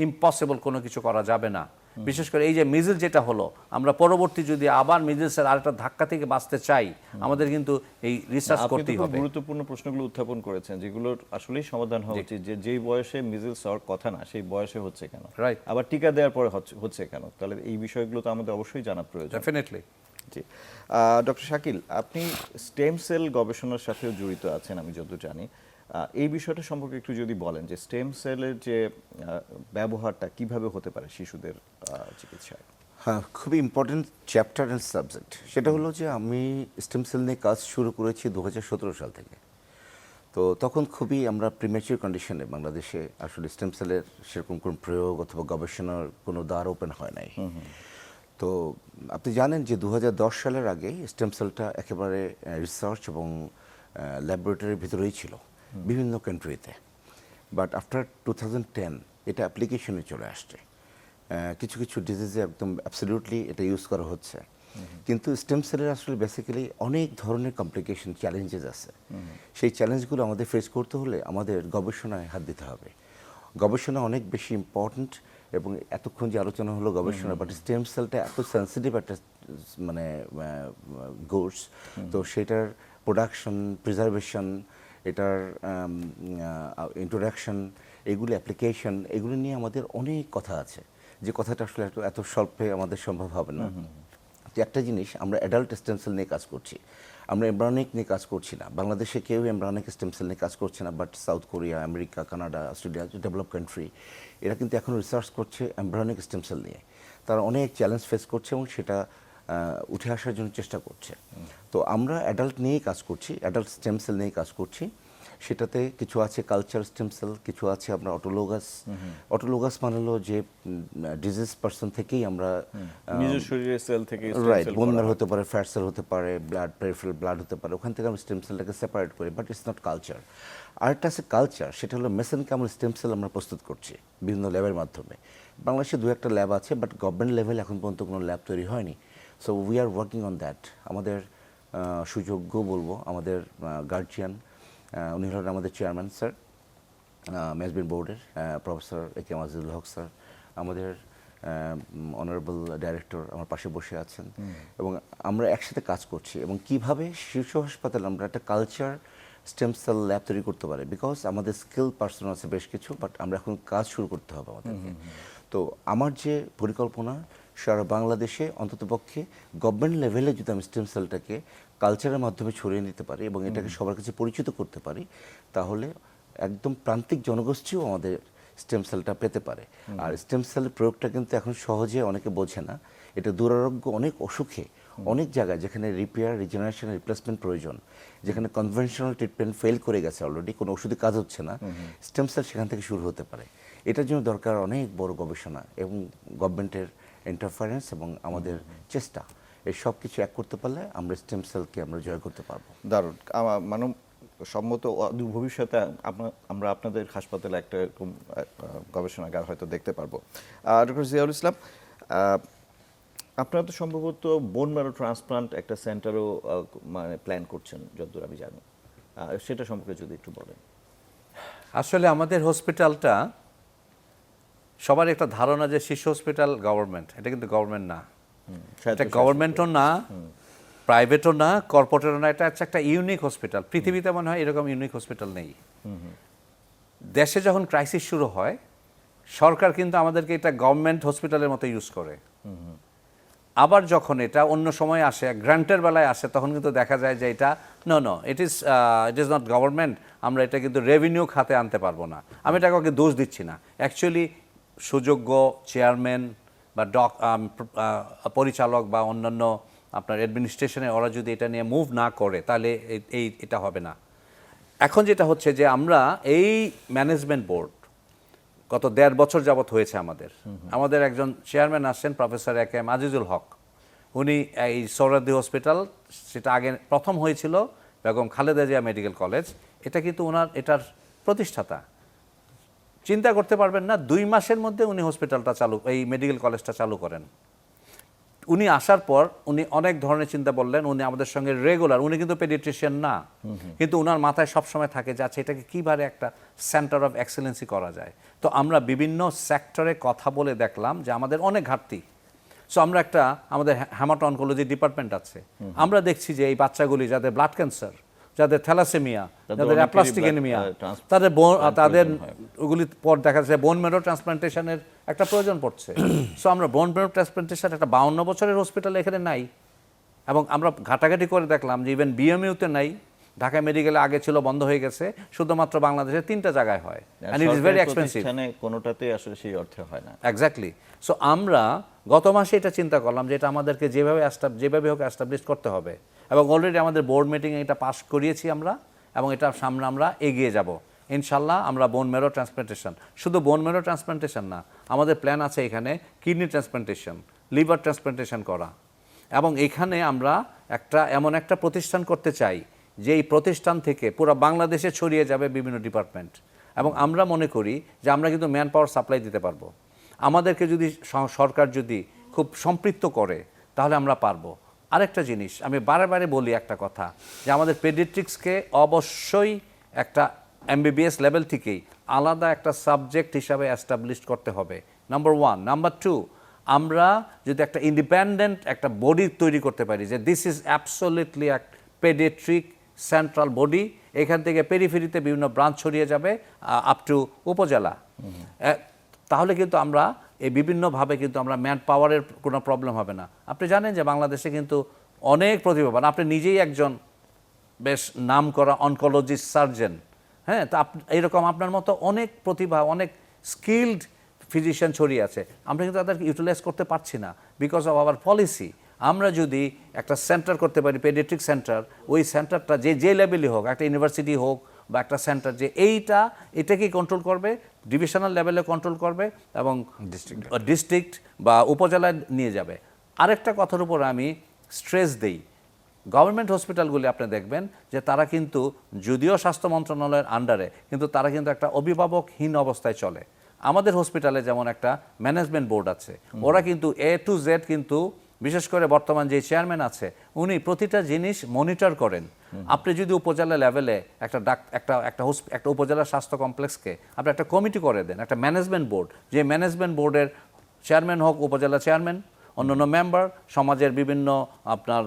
ইম্পসিবল কোনো কিছু করা যাবে না। বিশেষ করে এই যে মিজেল যেটা হলো, আমরা পরবর্তী যদি আবার মিজেলসের আরেকটা ধাক্কা থেকে বাঁচতে চাই, আমাদের কিন্তু এই রিসার্চ আপনি তো করতেই খুব হবে। গুরুত্বপূর্ণ প্রশ্নগুলো উত্থাপন করেছেন, যেগুলোর আসলেই সমাধান হওয়া উচিত, যে যেই বয়সে মিজেলস হওয়ার কথা না সেই বয়সে হচ্ছে কেন, Right. আবার টিকা দেওয়ার পরে হচ্ছে কেন। তাহলে এই বিষয়গুলো তো আমাদের অবশ্যই জানা প্রয়োজন। ডেফিনেটলি। জি, ডক্টর শাকিল, আপনি স্টেম সেল গবেষণার সাথেও জড়িত আছেন আমি যতদূর জানি। এই বিষয়টা সম্পর্কে একটু যদি বলেন যে স্টেম সেলের যে ব্যবহারটা কিভাবে হতে পারে শিশুদের চিকিৎসায়। হ্যাঁ, খুবই ইম্পর্টেন্ট চ্যাপ্টার অ্যান্ড সাবজেক্ট। সেটা হলো যে আমি স্টেম সেল নিয়ে কাজ শুরু করেছি 2017 সাল থেকে। তো তখন খুবই আমরা প্রিম্যাচিউর কন্ডিশনে বাংলাদেশে আসলে স্টেম সেলের সেরকম কোনো প্রয়োগ অথবা গবেষণার কোনো দ্বার ওপেন হয় নাই। তো আপনি জানেন যে 2010 সালের আগে স্টেম সেলটা একেবারে রিসার্চ এবং ল্যাবরেটরির ভিতরেই ছিল বিভিন্ন কান্ট্রিতে। বাট আফটার 2010 এটা অ্যাপ্লিকেশনে চলে আসছে। কিছু কিছু ডিজিজে একদম অ্যাবসলিউটলি এটা ইউজ করা হচ্ছে। কিন্তু স্টেম সেলের আসলে বেসিক্যালি অনেক ধরনের কমপ্লিকেশন চ্যালেঞ্জেস আছে। সেই চ্যালেঞ্জগুলো আমাদের ফেস করতে হলে আমাদের গবেষণায় হাত দিতে হবে। গবেষণা অনেক বেশি ইম্পর্ট্যান্ট, এবং এতক্ষণ যে আলোচনা হলো গবেষণা, বাট স্টেম সেলটা এত সেন্সিটিভ একটা মানে গোর্স, তো সেটার প্রোডাকশন, প্রিজার্ভেশন, এটার ইন্ট্রোডাকশন, এগুলো অ্যাপ্লিকেশন, এগুলো নিয়ে আমাদের অনেক কথা আছে, যে কথাটা আসলে এত স্বল্পে আমাদের সম্ভব হবে না। তো একটা জিনিস, আমরা অ্যাডাল্ট স্টেম সেল নিয়ে কাজ করছি, আমরা এমব্রায়োনিক নিয়ে কাজ করছি না। বাংলাদেশে কেউ এমব্রায়োনিক স্টেম সেল নিয়ে কাজ করছে না, but south Korea, America, Canada, Australia, develop country, এরা কিন্তু এখন রিসার্চ করছে এমব্রায়োনিক স্টেম সেল নিয়ে। তারা অনেক চ্যালেঞ্জ ফেস করছে এবং সেটা উঠে আসার জন্য চেষ্টা করছে। তো আমরা অ্যাডাল্ট নিয়েই কাজ করছি, অ্যাডাল্ট স্টেম সেল নিয়েই কাজ করছি। সেটাতে কিছু আছে কালচার স্টেম সেল, কিছু আছে আমরা অটোলোগাস। অটোলোগাস মানে হলো যে ডিজিজ পার্সন থেকেই আমরা নিজের শরীরের সেল থেকে রাইট, বোন ম্যারো হতে পারে, ফ্যাট সেল হতে পারে, ব্লাড, পেরিফেরাল ব্লাড হতে পারে, ওখান থেকে আমরা স্টেম সেলটাকে সেপারেট করি, বাট ইটস নট কালচার। আরেকটা আছে কালচার, সেটা হলো মেসেনকামল স্টেম সেল আমরা প্রস্তুত করছি বিভিন্ন ল্যাবের মাধ্যমে। বাংলাদেশে 2-1টা ল্যাব আছে, বাট গভর্নমেন্ট লেভেল এখন পর্যন্ত কোনো ল্যাব তৈরি হয়নি। So we are working on that. আমাদের সুযোগ্য বলবো, আমাদের গার্জিয়ান, উনি হলেন আমাদের চেয়ারম্যান স্যার, ম্যানেজমেন্ট বোর্ডের প্রফেসর A.K.M. আজিজুল হক স্যার, আমাদের অনারেবল ডাইরেক্টর আমার পাশে বসে আছেন, এবং আমরা একসাথে কাজ করছি। এবং কিভাবে শিশু হাসপাতালে আমরা একটা কালচার স্টেম সেল ল্যাব তৈরি করতে পারি, বিকজ আমাদের স্কিল পার্সন আছে বেশ কিছু, বাট আমরা এখন কাজ শুরু করতে হবে আমাদেরকে। তো আমার যে পরিকল্পনা, সারা বাংলাদেশে অন্ততপক্ষে গভর্নমেন্ট লেভেলে যদি আমি স্টেম সেলটাকে কালচারের মাধ্যমে ছড়িয়ে নিতে পারি এবং এটাকে সবার কাছে পরিচিত করতে পারি, তাহলে একদম প্রান্তিক জনগোষ্ঠীও আমাদের স্টেম সেলটা পেতে পারে। আর স্টেম সেলের প্রয়োগটা কিন্তু এখন সহজে অনেকে বোঝে না। এটা দুরারোগ্য অনেক অসুখে, অনেক জায়গায় যেখানে রিপেয়ার, রিজেনারেশন, রিপ্লেসমেন্ট প্রয়োজন, যেখানে কনভেনশনাল ট্রিটমেন্ট ফেল করে গেছে অলরেডি, কোনো ওষুধে কাজ হচ্ছে না, স্টেম সেল সেখান থেকে শুরু হতে পারে। এটার জন্য দরকার অনেক বড় গবেষণা এবং গভর্নমেন্টের ইন্টারফারেন্স এবং আমাদের চেষ্টা। এই সব কিছু এক করতে পারলে আমরা স্টেম সেলকে আমরা জয় করতে পারবো। দারুণ। মানব সম্মত অদূর ভবিষ্যতে আমরা আপনাদের হাসপাতালে একটা এরকম গবেষণাগার হয়তো দেখতে পারবো। ডক্টর জিয়াউল ইসলাম, আপনারা তো সম্ভবত বোন ম্যারো ট্রান্সপ্লান্ট একটা সেন্টারও মানে প্ল্যান করছেন যতদূর আমি জানি, সেটা সম্পর্কে যদি একটু বলেন। আসলে আমাদের হসপিটালটা, সবার একটা ধারণা যে শিশু হসপিটাল গভর্নমেন্ট, এটা কিন্তু গভর্নমেন্ট না। এটা গভর্নমেন্টও না, প্রাইভেটও না, কর্পোরেটও না। এটা হচ্ছে একটা ইউনিক হসপিটাল। পৃথিবীতে মনে হয় এরকম ইউনিক হসপিটাল নেই। দেশে যখন ক্রাইসিস শুরু হয়, সরকার কিন্তু আমাদেরকে এটা গভর্নমেন্ট হসপিটালের মতো ইউজ করে। আবার যখন এটা অন্য সময় আসে, গ্রান্টের বেলায় আসে, তখন কিন্তু দেখা যায় যে এটা no it is not government, আমরা এটা কিন্তু রেভিনিউ খাতে আনতে পারবো না। আমি এটা কাউকে দোষ দিচ্ছি না। অ্যাকচুয়ালি সুযোগ্য চেয়ারম্যান বা পরিচালক বা অন্যান্য আপনার অ্যাডমিনিস্ট্রেশনে ওরা যদি এটা নিয়ে মুভ না করে, তাহলে এটা হবে না। এখন যেটা হচ্ছে যে আমরা এই ম্যানেজমেন্ট বোর্ড গত 1.5 বছর যাবৎ হয়েছে আমাদের একজন চেয়ারম্যান আসছেন প্রফেসর A.K.M. আজিজুল হক। উনি এই সোহরাওয়ার্দী হসপিটাল, সেটা আগে প্রথম হয়েছিল বেগম খালেদা জিয়া মেডিকেল কলেজ, এটা কিন্তু এটার প্রতিষ্ঠাতা। চিন্তা করতে পারবেন না, 2 মাসের মধ্যে উনি হসপিটালটা এই মেডিকেল কলেজটা চালু করেন। উনি আসার পর উনি অনেক ধরনের চিন্তা বললেন, উনি আমাদের সঙ্গে রেগুলার, উনি কিন্তু পেডিয়াট্রিশিয়ান না, কিন্তু ওনার মাথায় সবসময় থাকে যে আচ্ছা এটাকে কীভাবে একটা সেন্টার অফ এক্সেলেন্সি করা যায়। তো আমরা বিভিন্ন সেক্টরে কথা বলে দেখলাম যে আমাদের অনেক ঘাটতি। সো আমরা একটা, আমাদের হ্যামাটো অনকোলজি ডিপার্টমেন্ট আছে, আমরা দেখছি যে এই বাচ্চাগুলি যাদের ব্লাড ক্যান্সার, যাদের থ্যালাসেমিয়া, যাদের অ্যাপ্লাস্টিক এনিমিয়া, তাদের ওগুলি পর দেখা যাচ্ছে বোন মেরো ট্রান্সপ্লান্টেশনের একটা প্রয়োজন পড়ছে। সো আমরা বোন মেরো ট্রান্সপ্লান্টেশন একটা 52 বছরের হসপিটাল এখানে নাই, এবং আমরা ঘাটাঘাটি করে দেখলাম যে ইভেন বিএমইউতে নাই, ঢাকা মেডিকেলে আগে ছিল, বন্ধ হয়ে গেছে, শুধুমাত্র বাংলাদেশে 3টা জায়গায় হয়, and it is very expensive. কোনোটাতে আসলে সেই অর্থে হয় না। এক্স্যাক্টলি। সো আমরা গত মাসে এটা চিন্তা করলাম যে এটা আমাদেরকে যেভাবে হোক অ্যাস্টাবলিশ করতে হবে, এবং অলরেডি আমাদের বোর্ড মিটিংয়ে এটা পাস করিয়েছি আমরা, এবং এটা সামনে আমরা এগিয়ে যাব ইনশাল্লাহ। আমরা বোন মেরো ট্রান্সপ্লান্টেশন, শুধু বোন মেরো ট্রান্সপ্লান্টেশন না, আমাদের প্ল্যান আছে এখানে কিডনি ট্রান্সপ্লান্টেশন, লিভার ট্রান্সপ্লান্টেশন করা, এবং এখানে আমরা এমন একটা প্রতিষ্ঠান করতে চাই যে এই প্রতিষ্ঠান থেকে পুরো বাংলাদেশে ছড়িয়ে যাবে বিভিন্ন ডিপার্টমেন্ট, এবং আমরা মনে করি যে আমরা কিন্তু ম্যান পাওয়ার সাপ্লাই দিতে পারবো। আমাদেরকে যদি সরকার যদি খুব সম্পৃক্ত করে তাহলে আমরা পারবো। আরেকটা জিনিস আমি বারে বলি একটা কথা, যে আমাদের পেডিয়াট্রিক্সকে অবশ্যই একটা এমবিবিএস লেভেল থেকেই আলাদা একটা সাবজেক্ট হিসাবে অ্যাস্টাবলিশ করতে হবে, নাম্বার 1। নাম্বার 2, আমরা যদি একটা ইন্ডিপেন্ডেন্ট একটা বডি তৈরি করতে পারি যে দিস ইজ অ্যাবসলিউটলি এক পেডিয়াট্রিক সেন্ট্রাল বডি, এখান থেকে পেরিফেরিতে বিভিন্ন ব্রাঞ্চ ছড়িয়ে যাবে আপ টু উপজেলা, তাহলে কিন্তু আমরা এই বিভিন্নভাবে কিন্তু আমরা ম্যান পাওয়ারের কোনো প্রবলেম হবে না। আপনি জানেন যে বাংলাদেশে কিন্তু অনেক প্রতিভাবান, আপনি নিজেই একজন বেশ নাম করা অনকোলজিস্ট সার্জন, হ্যাঁ, তা এইরকম আপনার মতো অনেক প্রতিভা, অনেক স্কিলড ফিজিশিয়ান ছড়িয়ে আছে, আমরা কিন্তু তাদেরকে ইউটিলাইজ করতে পারছি না বিকজ অফ আওয়ার পলিসি। আমরা যদি একটা সেন্টার করতে পারি, পেডিয়াট্রিক সেন্টার, ওই সেন্টারটা যে লেভেলই হোক, একটা ইউনিভার্সিটি হোক বা একটা সেন্টার, যে এটাকেই কন্ট্রোল করবে, ডিভিশনাল লেভেলে কন্ট্রোল করবে এবং ডিস্ট্রিক্ট বা উপজেলায় নিয়ে যাবে। আরেকটা কথার উপর আমি স্ট্রেস দেই, গভর্নমেন্ট হসপিটালগুলি আপনি দেখবেন যে তারা কিন্তু যদিও স্বাস্থ্য মন্ত্রণালয়ের আন্ডারে, কিন্তু তারা কিন্তু একটা অভিভাবকহীন অবস্থায় চলে। আমাদের হসপিটালে যেমন একটা ম্যানেজমেন্ট বোর্ড আছে, ওরা কিন্তু A to Z, কিন্তু বিশেষ করে বর্তমান যে চেয়ারম্যান আছে উনি প্রতিটা জিনিস মনিটর করেন। আপনি যদি উপজেলা লেভেলে একটা উপজেলা স্বাস্থ্য কমপ্লেক্সকে আপনি একটা কমিটি করে দেন, একটা ম্যানেজমেন্ট বোর্ড, যে ম্যানেজমেন্ট বোর্ডের চেয়ারম্যান হোক উপজেলা চেয়ারম্যান, অন্যান্য মেম্বার, সমাজের বিভিন্ন আপনার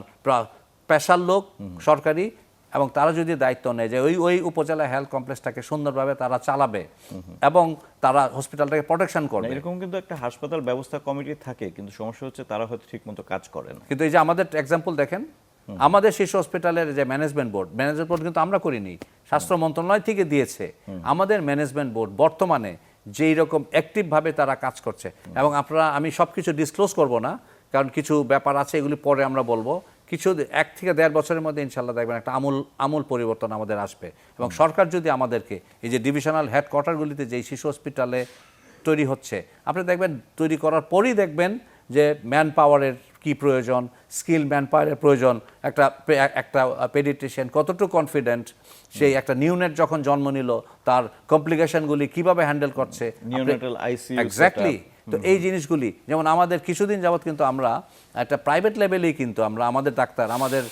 পেশার লোক, সরকারি, এবং তারা যদি দায়িত্ব নেয় যে ওই উপজেলা হেলথ কমপ্লেক্সটাকে সুন্দরভাবে তারা চালাবে এবং তারা হসপিটালটাকে প্রোটেকশন করবে। এরকম কিন্তু একটা হাসপাতাল ব্যবস্থা কমিটি থাকে, কিন্তু সমস্যা হচ্ছে তারা হয়তো ঠিকমতো কাজ করে না। কিন্তু এই যে আমাদের এক্সাম্পল দেখেন, আমাদের শিশু হসপিটালের যে ম্যানেজমেন্ট বোর্ড কিন্তু আমরা করিনি, স্বাস্থ্য মন্ত্রণালয় থেকে দিয়েছে। আমাদের ম্যানেজমেন্ট বোর্ড বর্তমানে যেই রকম অ্যাক্টিভভাবে তারা কাজ করছে, এবং আমি সব কিছু ডিসক্লোজ করব না, কারণ কিছু ব্যাপার আছে, এগুলি পরে আমরা বলবো। কিছু 1 থেকে 1.5 বছরের মধ্যে ইনশাল্লাহ দেখবেন একটা আমূল পরিবর্তন আমাদের আসবে, এবং সরকার যদি আমাদেরকে এই যে ডিভিশনাল হেডকোয়ার্টারগুলিতে যেই শিশু হসপিটালে তৈরি হচ্ছে, আপনি দেখবেন তৈরি করার পরই দেখবেন যে ম্যান পাওয়ারের কী প্রয়োজন, স্কিল ম্যান পাওয়ারের প্রয়োজন, একটা পেডিয়াট্রিশিয়ান কতটুকু কনফিডেন্ট, সেই একটা নিউনেট যখন জন্ম নিল তার কমপ্লিকেশনগুলি কিভাবে হ্যান্ডেল করছে, নিউনেটাল আইসিইউ, এক্স্যাক্টলি। তো এই জিনিসগুলি যেমন আমাদের কিছুদিন যাবৎ কিন্তু আমরা একটা প্রাইভেট লেভেলেই কিন্তু আমরা আমাদের ডাক্তার, আমাদের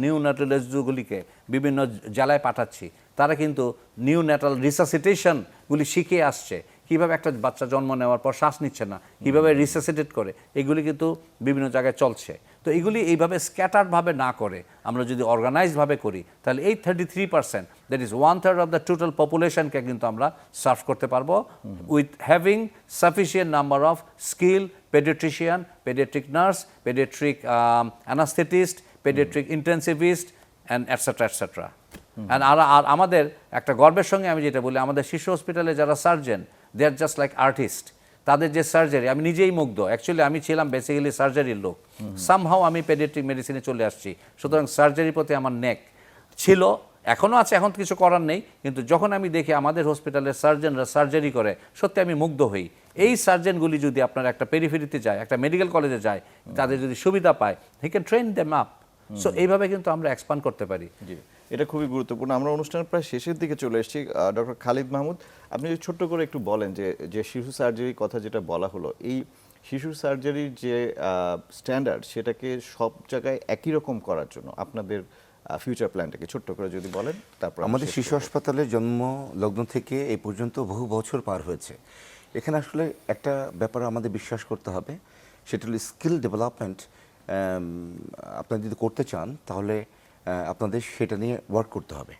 নিউনেটালজিস্টগুলিকে বিভিন্ন জেলায় পাঠাচ্ছি, তারা কিন্তু নিউনেটাল রিসাসিটেশনগুলি শিখে আসছে, কীভাবে একটা বাচ্চা জন্ম নেওয়ার পর শ্বাস নিচ্ছে না, কীভাবে রিসাসিটেট করে, এগুলি কিন্তু বিভিন্ন জায়গায় চলছে। তো এগুলি এইভাবে স্ক্যাটারভাবে না করে আমরা যদি অর্গানাইজভাবে করি, তাহলে এই 33%, that is 1/3 of the total পপুলেশনকে কিন্তু আমরা সার্ভ করতে পারবো, with having sufficient number of skill paediatrician, paediatric nurse, paediatric anaesthetist, paediatric intensivist and etcetera. আর আমাদের একটা গর্বের সঙ্গে আমি যেটা বলি, আমাদের শিশু হসপিটালে যারা সার্জন, দে আর জাস্ট লাইক আর্টিস্ট। তাদের যে সার্জারি, আমি নিজেই মুগ্ধ। অ্যাকচুয়ালি আমি ছিলাম বেসিক্যালি সার্জারির লোক, সামহাও আমি পেডিয়াট্রিক মেডিসিনে চলে আসছি, সুতরাং সার্জারির প্রতি আমার নেক ছিল, এখনও আছে, এখন কিছু করার নেই। কিন্তু যখন আমি দেখি আমাদের হসপিটালের সার্জনরা সার্জারি করে, সত্যি আমি মুগ্ধ হই। এই সার্জনগুলি যদি আপনার একটা পেরিফেরিতে যায়, একটা মেডিকেল কলেজে যায়, তাদের যদি সুবিধা পায়, he can train them up. So এইভাবে কিন্তু আমরা এক্সপান্ড করতে পারি। জি, এটা খুবই গুরুত্বপূর্ণ। আমরা অনুষ্ঠানের প্রায় শেষের দিকে চলে এসেছি। ডক্টর খালিদ মাহমুদ, আপনি যদি ছোট্ট করে একটু বলেন যে শিশু সার্জারির কথা যেটা বলা হলো, এই শিশু সার্জারির যে স্ট্যান্ডার্ড সেটাকে সব জায়গায় একই রকম করার জন্য আপনাদের ফিউচার প্ল্যানটাকে ছোট্ট করে যদি বলেন, তারপর আমরা আমাদের শেষ শিশু করব। হাসপাতালে জন্ম লগ্ন থেকে এই পর্যন্ত বহু বছর পার হয়েছে। এখানে আসলে একটা ব্যাপার আমাদের বিশ্বাস করতে হবে, সেটা হলো স্কিল ডেভেলপমেন্ট। আপনারা যদি করতে চান তাহলে আপনাদের সেটা নিয়ে ওয়ার্ক করতে হবে।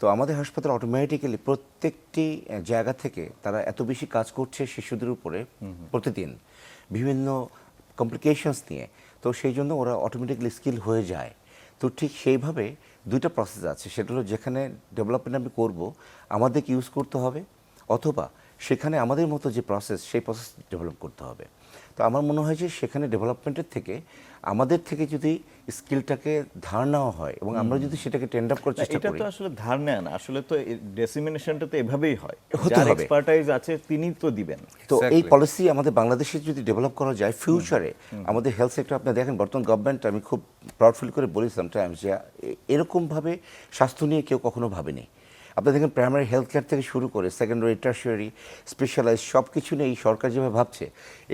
তো আমাদের হাসপাতাল অটোমেটিক্যালি প্রত্যেকটি জায়গা থেকে তারা এত বেশি কাজ করছে শিশুদের উপরে প্রতিদিন বিভিন্ন কমপ্লিকেশনস নিয়ে, তো সেই জন্য ওরা অটোমেটিক্যালি স্কিল হয়ে যায়। তো ঠিক সেইভাবে দুইটা প্রসেস আছে, সেটা হলো যেখানে ডেভেলপমেন্ট আমি করব আমাদেরকে ইউজ করতে হবে, অথবা সেখানে আমাদের মতো যে প্রসেস সেই প্রসেস ডেভেলপ করতে হবে। তো আমার মনে হয় যে সেখানে ডেভেলপমেন্টের থেকে আমাদের থেকে যদি স্কিলটাকে ধার নেওয়া হয় এবং আমরা যদি সেটাকে টেন্ড আপ করার চেষ্টা এটা করি, তো আসলে ধার নেন, আসলে তো ডেসিমিনেশনটা তো এভাবেই হয়, হতে যার হবে। এক্সপার্টাইজ আছে তিনি তো দিবেন। তো এই Exactly. পলিসি আমাদের বাংলাদেশে যদি ডেভেলপ করা যায় ফিউচারে, আমাদের হেলথ সেক্টর আপনি দেখেন বর্তমান গভর্নমেন্ট, আমি খুব প্রাউডফুল করে বলি সামটাইমস যে এরকমভাবে স্বাস্থ্য নিয়ে কেউ কখনো ভাবেনি। আপনি দেখেন প্রাইমারি হেলথ কেয়ার থেকে শুরু করে সেকেন্ডারি, টার্সিয়ারি, স্পেশালাইজ সব কিছু নিয়ে এই সরকার যেভাবে ভাবছে,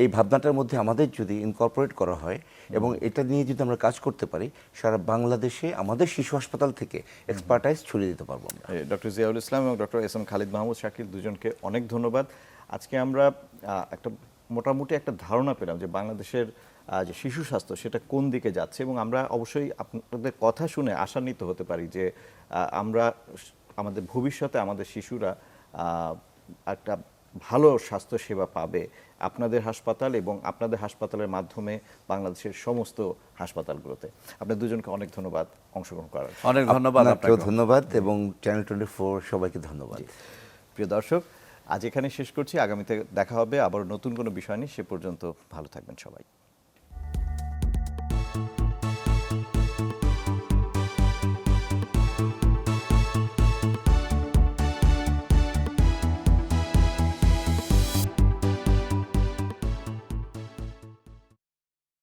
এই ভাবনাটার মধ্যে আমাদের যদি ইনকর্পোরেট করা হয় এবং এটা নিয়ে যদি আমরা কাজ করতে পারি, সারা বাংলাদেশে আমাদের শিশু হাসপাতাল থেকে এক্সপার্টাইজ ছড়িয়ে দিতে পারবো আমরা। ডক্টর জিয়াউল ইসলাম এবং doctor S M Khalid Mahmud Shakil, দুজনকে অনেক ধন্যবাদ। আজকে আমরা একটা মোটামুটি একটা ধারণা পেলাম যে বাংলাদেশের যে শিশু স্বাস্থ্য সেটা কোন দিকে যাচ্ছে, এবং আমরা অবশ্যই আপনাদের কথা শুনে আশান্বিত হতে পারি যে আমরা আমাদের ভবিষ্যতে আমাদের শিশুরা একটা ভালো স্বাস্থ্য সেবা পাবে আপনাদের হাসপাতাল এবং আপনাদের হাসপাতালের মাধ্যমে বাংলাদেশের সমস্ত হাসপাতালগুলোতে। আপনাদের দুজনকে অনেক ধন্যবাদ অংশগ্রহণ করার জন্য। অনেক ধন্যবাদ আপনাকেও আপনাকে। ধন্যবাদ এবং চ্যানেল 24 সবাইকে ধন্যবাদ। প্রিয় দর্শক, আজ এখানে শেষ করছি। আগামীতে দেখা হবে আবার নতুন কোনো বিষয় নিয়ে। সে পর্যন্ত ভালো থাকবেন সবাই।